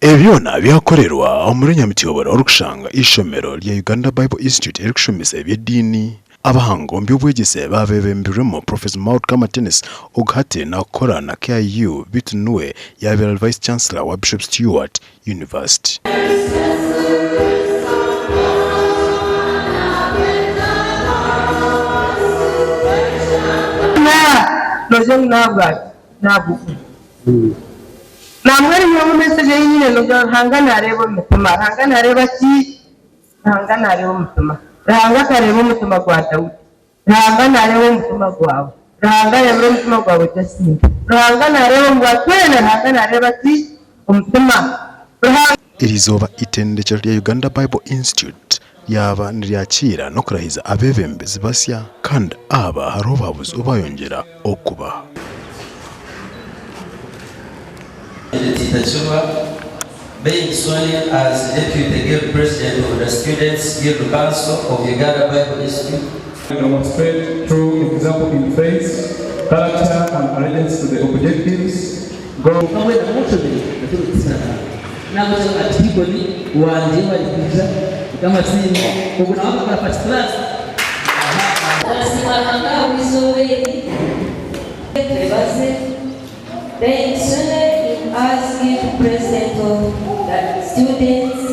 Ebyona byakorerwa omulenya mitiyobora orukushanga ishomero lya Uganda Bible Institute erikushomesa ebyediini abahango by'obwegese babebembirwemo Professor Maud Kamatenes oghate nakora na KIU bitunwe yabera Vice Chancellor wa Bishop Stewart University. Namwari mu message yine no hangana arebo mutuma hangana areba ki hangana arebo mutuma hangana arebo mutuma kwa Daudi hangana arebo mutuma kwawe hangana arebo mutuma kwawe cyasi hangana arebo ngwatwene hangana areba ki mutuma irizoba itendekero rya Uganda Bible Institute yaba nryakira no kurahiza abebembezi basya kandi aba harobabuze ubayongera okuba being sworn in as Deputy Guild President of the Students' Guild Council of Uganda Bible Institute. Demonstrate through example in faith, character, and allegiance to the objectives, goals. Being sworn in as Guild President of the Students.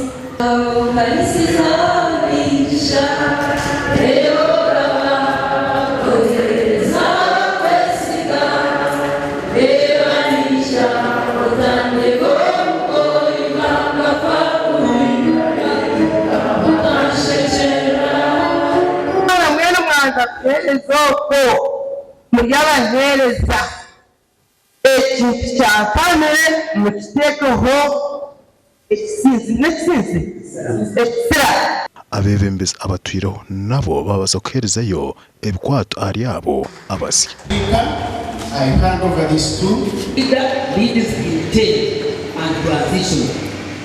abebembezi abatwiraho nabo babaza koherezayo ebikwato ari abo abasi. I hand over this to leaders in change and transition,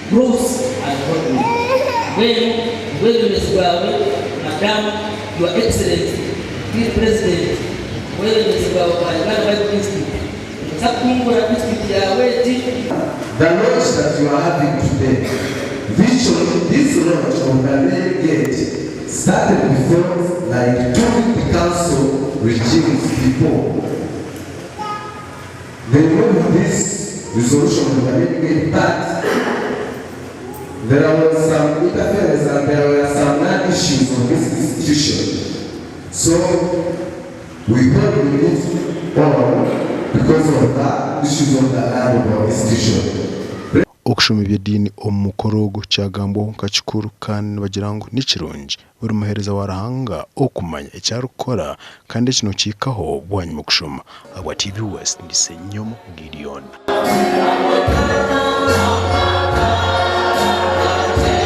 growth and development. When Madam, Your Excellency, Dear President, the launch that you are having today, this launch of the main gate started before, like the council regimes before. They moved this resolution of the main gate, but there was some interference and there were some issues on this institution. So we thought we need all because of that issues on the land of our institution. Okushoma ebyediini omukorogo kyagambo kachikuru kandi bagira ngo nikirungi buri muhereza warahanga okumanya ekyarukora kandi kino kikaho bwanyuma kushoma abwa TV West ndisenyomo Gideon.